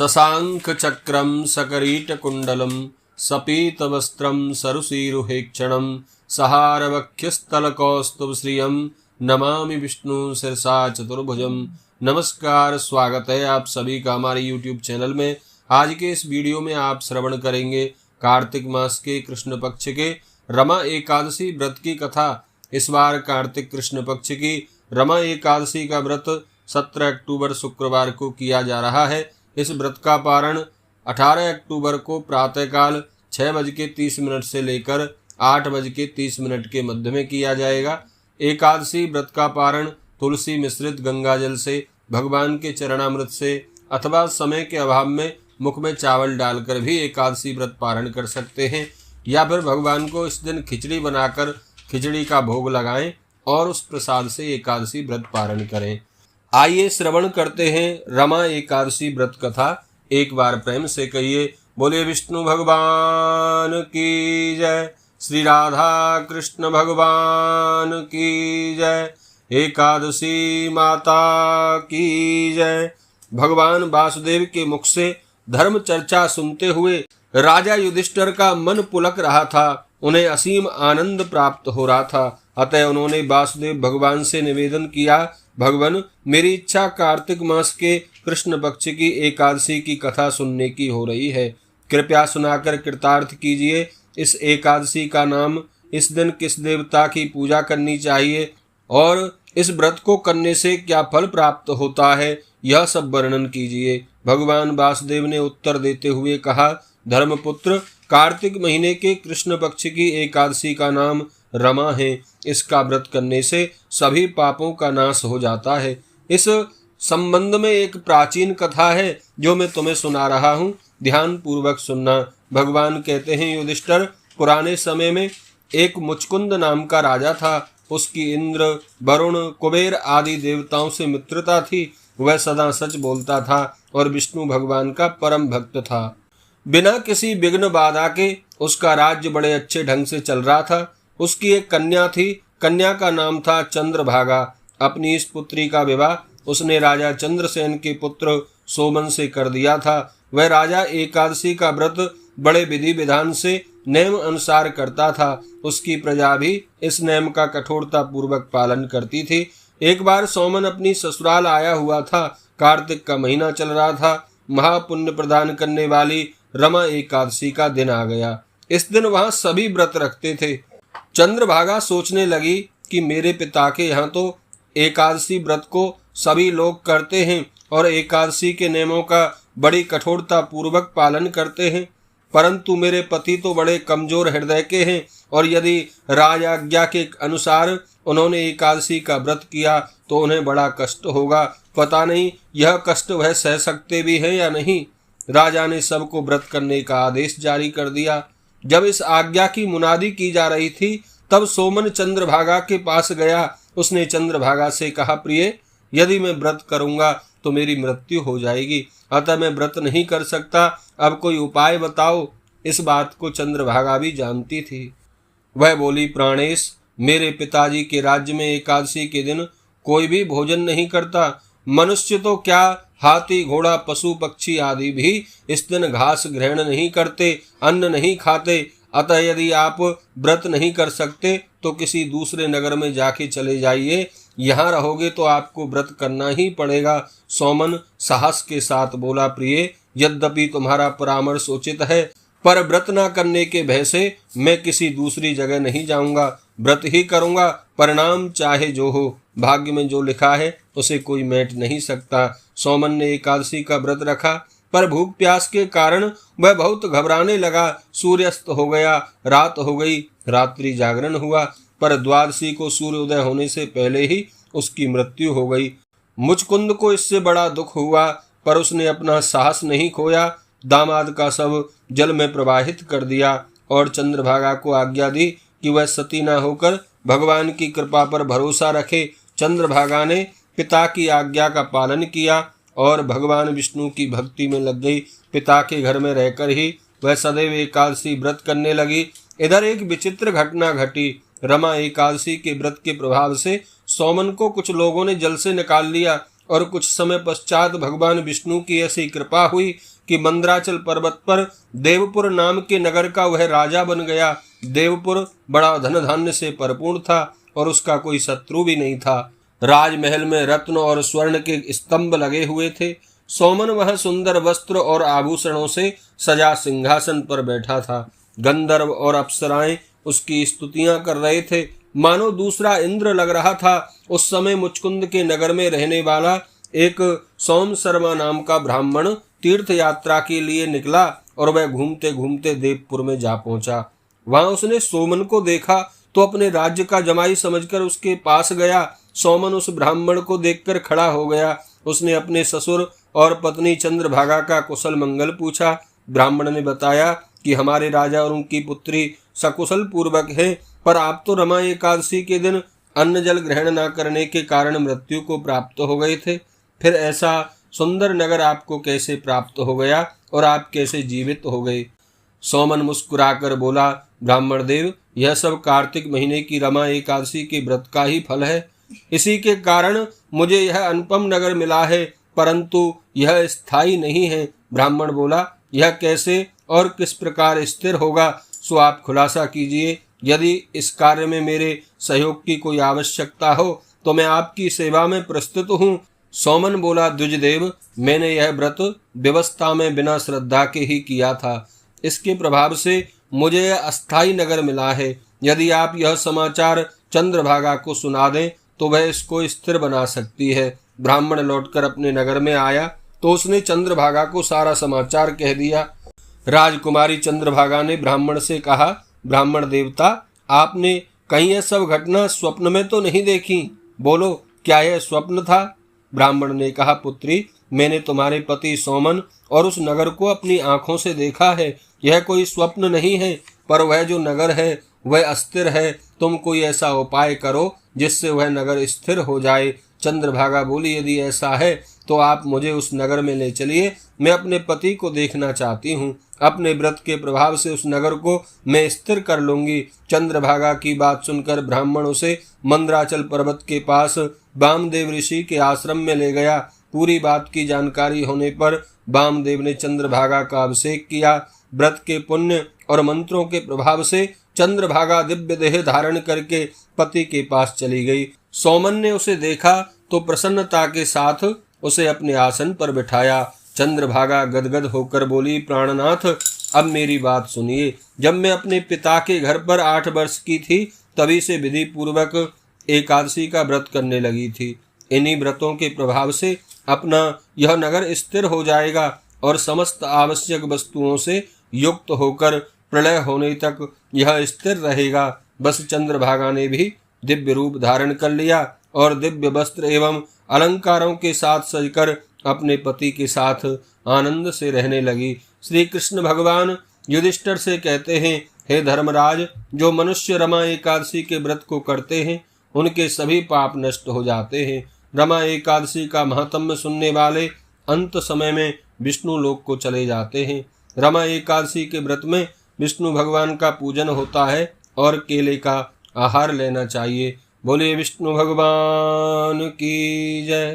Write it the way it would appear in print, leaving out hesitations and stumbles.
शशाङ्कचक्रं सकरीटकुण्डलं सपीतवस्त्रं सरुचिरुहेक्षणं सहारवक्षस्थलकौस्तुभश्रियं नमामि विष्णु शिरसा चतुर्भुजं। नमस्कार, स्वागत है आप सभी का हमारे YouTube चैनल में। आज के इस वीडियो में आप श्रवण करेंगे कार्तिक मास के कृष्ण पक्ष के रमा एकादशी व्रत की कथा। इस बार कार्तिक कृष्ण पक्ष की रमा एकादशी का व्रत 17 अक्टूबर शुक्रवार को किया जा रहा है। इस व्रत का पारण 18 अक्टूबर को प्रातःकाल 6:30 से लेकर 8:30 के मध्य में किया जाएगा। एकादशी व्रत का पारण तुलसी मिश्रित गंगाजल से, भगवान के चरणामृत से अथवा समय के अभाव में मुख में चावल डालकर भी एकादशी व्रत पारण कर सकते हैं, या फिर भगवान को इस दिन खिचड़ी बनाकर खिचड़ी का भोग लगाएं और उस प्रसाद से एकादशी व्रत पारण करें। आइए श्रवण करते हैं रमा एकादशी व्रत कथा। एक बार प्रेम से कहिए, बोले विष्णु भगवान की जय, श्री राधा कृष्ण भगवान की जय, एकादशी माता की जय। भगवान वासुदेव के मुख से धर्म चर्चा सुनते हुए राजा युधिष्ठिर का मन पुलक रहा था। उन्हें असीम आनंद प्राप्त हो रहा था। अतः उन्होंने वासुदेव भगवान से निवेदन किया, भगवान, मेरी इच्छा कार्तिक मास के कृष्ण पक्ष की एकादशी की कथा सुनने की हो रही है। कृपया सुनाकर कृतार्थ कीजिए। इस एकादशी का नाम, इस दिन किस देवता की पूजा करनी चाहिए और इस व्रत को करने से क्या फल प्राप्त होता है, यह सब वर्णन कीजिए। भगवान वासुदेव ने उत्तर देते हुए कहा, धर्मपुत्र, कार्तिक महीने के कृष्ण पक्ष की एकादशी का नाम रमा है। इसका व्रत करने से सभी पापों का नाश हो जाता है। इस संबंध में एक प्राचीन कथा है जो मैं तुम्हें सुना रहा हूँ, ध्यान पूर्वक सुनना। भगवान कहते हैं, युधिष्ठिर, पुराने समय में एक मुचकुंद नाम का राजा था। उसकी इंद्र, वरुण, कुबेर आदि देवताओं से मित्रता थी। वह सदा सच बोलता था और विष्णु भगवान का परम भक्त था। बिना किसी विघ्न बाधा के उसका राज्य बड़े अच्छे ढंग से चल रहा था। उसकी एक कन्या थी। कन्या का नाम था चंद्रभागा। अपनी इस पुत्री का विवाह उसने राजा चंद्रसेन के पुत्र सोमन से कर दिया था। वह राजा एकादशी का व्रत बड़े विधि विधान से नियम अनुसार करता था। उसकी प्रजा भी इस नियम का कठोरता पूर्वक पालन करती थी। एक बार सोमन अपनी ससुराल आया हुआ था। कार्तिक का महीना चल रहा था। महापुण्य प्रदान करने वाली रमा एकादशी का दिन आ गया। इस दिन वहां सभी व्रत रखते थे। चंद्रभागा सोचने लगी कि मेरे पिता के यहाँ तो एकादशी व्रत को सभी लोग करते हैं और एकादशी के नियमों का बड़ी कठोरता पूर्वक पालन करते हैं, परंतु मेरे पति तो बड़े कमजोर हृदय के हैं और यदि राज आज्ञा के अनुसार उन्होंने एकादशी का व्रत किया तो उन्हें बड़ा कष्ट होगा। पता नहीं यह कष्ट वह सह सकते भी हैं या नहीं। राजा ने सबको व्रत करने का आदेश जारी कर दिया। जब इस आज्ञा की मुनादी की जा रही थी तब सोमन चंद्रभागा के पास गया। उसने चंद्रभागा से कहा, प्रिय, यदि मैं व्रत करूंगा तो मेरी मृत्यु हो जाएगी, अतः मैं व्रत नहीं कर सकता। अब कोई उपाय बताओ। इस बात को चंद्रभागा भी जानती थी। वह बोली, प्राणेश, मेरे पिताजी के राज्य में एकादशी के दिन कोई भी भोजन नहीं करता। मनुष्य तो क्या, हाथी, घोड़ा, पशु पक्षी आदि भी इस दिन घास ग्रहण नहीं करते, अन्न नहीं खाते। अतः यदि आप व्रत नहीं कर सकते तो किसी दूसरे नगर में जाके चले जाइए। यहाँ रहोगे तो आपको व्रत करना ही पड़ेगा। सोमन साहस के साथ बोला, प्रिय, यद्यपि तुम्हारा परामर्श उचित है, पर व्रत न करने के भय से मैं किसी दूसरी जगह नहीं जाऊंगा। व्रत ही करूंगा, परिणाम चाहे जो हो। भाग्य में जो लिखा है उसे कोई मेट नहीं सकता। सोमन ने एकादशी का व्रत रखा, पर भूख प्यास के कारण वह बहुत घबराने लगा। सूर्यास्त हो गया, रात हो गई, रात्रि जागरण हुआ, पर द्वादशी को सूर्योदय होने से पहले ही उसकी मृत्यु हो गई। मुचकुंद को इससे बड़ा दुख हुआ, पर उसने अपना साहस नहीं खोया। दामाद का शव जल में प्रवाहित कर दिया और चंद्रभागा को आज्ञा दी कि वह सती न होकर भगवान की कृपा पर भरोसा रखे। चंद्रभागा ने पिता की आज्ञा का पालन किया और भगवान विष्णु की भक्ति में लग गई। पिता के घर में रहकर ही वह सदैव एकादशी व्रत करने लगी। इधर एक विचित्र घटना घटी। रमा एकादशी के व्रत के प्रभाव से सोमन को कुछ लोगों ने जल से निकाल लिया और कुछ समय पश्चात भगवान विष्णु की ऐसी कृपा हुई कि मंद्राचल पर्वत पर देवपुर नाम के नगर का वह राजा बन गया। देवपुर बड़ा धन धान्य से परिपूर्ण था और उसका कोई शत्रु भी नहीं था। राजमहल में रत्न और स्वर्ण के स्तंभ लगे हुए थे। सोमन वह सुंदर वस्त्र और आभूषणों से सजा सिंहासन पर बैठा था। गंधर्व और अप्सराएं उसकी स्तुतियां कर रहे थे, मानो दूसरा इंद्र लग रहा था। उस समय मुचकुंद के नगर में रहने वाला एक सोम शर्मा नाम का ब्राह्मण तीर्थ यात्रा के लिए निकला और वह घूमते घूमते देवपुर में जा पहुंचा। वहां उसने सोमन को देखा तो अपने राज्य का जमाई समझकर उसके पास गया। सोमन उस ब्राह्मण को देखकर खड़ा हो गया। उसने अपने ससुर और पत्नी चंद्रभागा का कुशल मंगल पूछा। ब्राह्मण ने बताया कि हमारे राजा और उनकी पुत्री सकुशल पूर्वक है, पर आप तो रमा एकादशी के दिन अन्न जल ग्रहण न करने के कारण मृत्यु को प्राप्त हो गए थे। फिर ऐसा सुंदर नगर आपको कैसे प्राप्त हो गया और आप कैसे जीवित हो गए? सोमन मुस्कुराकर बोला, ब्राह्मण देव, यह सब कार्तिक महीने की रमा एकादशी के व्रत का ही फल है। इसी के कारण मुझे यह अनुपम नगर मिला है, परंतु यह स्थायी नहीं है। ब्राह्मण बोला, यह कैसे और किस प्रकार स्थिर होगा, सो आप खुलासा कीजिए। यदि इस कार्य में मेरे सहयोग की कोई आवश्यकता हो तो मैं आपकी सेवा में प्रस्तुत हूँ। सोमन बोला, द्विजदेव, मैंने यह व्रत व्यवस्था में बिना श्रद्धा के ही किया था। इसके प्रभाव से मुझे यह अस्थायी नगर मिला है। यदि आप यह समाचार चंद्रभागा को सुना दें तो वह इसको स्थिर बना सकती है। ब्राह्मण लौटकर अपने नगर में आया तो उसने चंद्रभागा को सारा समाचार कह दिया। राजकुमारी चंद्रभागा ने ब्राह्मण से कहा, ब्राह्मण देवता, आपने कहीं यह सब घटना स्वप्न में तो नहीं देखी? बोलो, क्या यह स्वप्न था? ब्राह्मण ने कहा, पुत्री, मैंने तुम्हारे पति सोमन और उस नगर को अपनी आंखों से देखा है। यह कोई स्वप्न नहीं है, पर वह जो नगर है वह अस्थिर है। तुम कोई ऐसा उपाय करो जिससे वह नगर स्थिर हो जाए। चंद्रभागा बोली, यदि ऐसा है तो आप मुझे उस नगर में ले चलिए। मैं अपने पति को देखना चाहती हूँ। अपने व्रत के प्रभाव से उस नगर को मैं स्थिर कर लूंगी। चंद्रभागा की बात सुनकर ब्राह्मण उसे मंद्राचल पर्वत के पास वामदेव ऋषि के आश्रम में ले गया। पूरी बात की जानकारी होने पर वामदेव ने चंद्रभागा का अभिषेक किया। व्रत के पुण्य और मंत्रों के प्रभाव से चंद्रभागा दिव्य देह धारण करके पति के पास चली गई। सोमन ने उसे देखा तो प्रसन्नता के साथ उसे अपने आसन पर बिठाया। चंद्रभागा गदगद होकर बोली, प्राणनाथ, अब मेरी बात सुनिए। जब मैं अपने पिता के घर पर 8 वर्ष की थी तभी से विधि पूर्वक एकादशी का व्रत करने लगी थी। इन्हीं व्रतों के प्रभाव से अपना यह नगर स्थिर हो जाएगा और समस्त आवश्यक वस्तुओं से युक्त होकर प्रलय होने तक यह स्थिर रहेगा। बस चंद्रभागा ने भी दिव्य रूप धारण कर लिया और दिव्य वस्त्र एवं अलंकारों के साथ सजकर अपने पति के साथ आनंद से रहने लगी। श्री कृष्ण भगवान युधिष्ठिर से कहते हैं, हे धर्मराज, जो मनुष्य रमा एकादशी के व्रत को करते हैं उनके सभी पाप नष्ट हो जाते हैं। रमा एकादशी का महात्म्य सुनने वाले अंत समय में विष्णु लोक को चले जाते हैं। रमा एकादशी के व्रत में विष्णु भगवान का पूजन होता है और केले का आहार लेना चाहिए। बोलिए विष्णु भगवान की जय।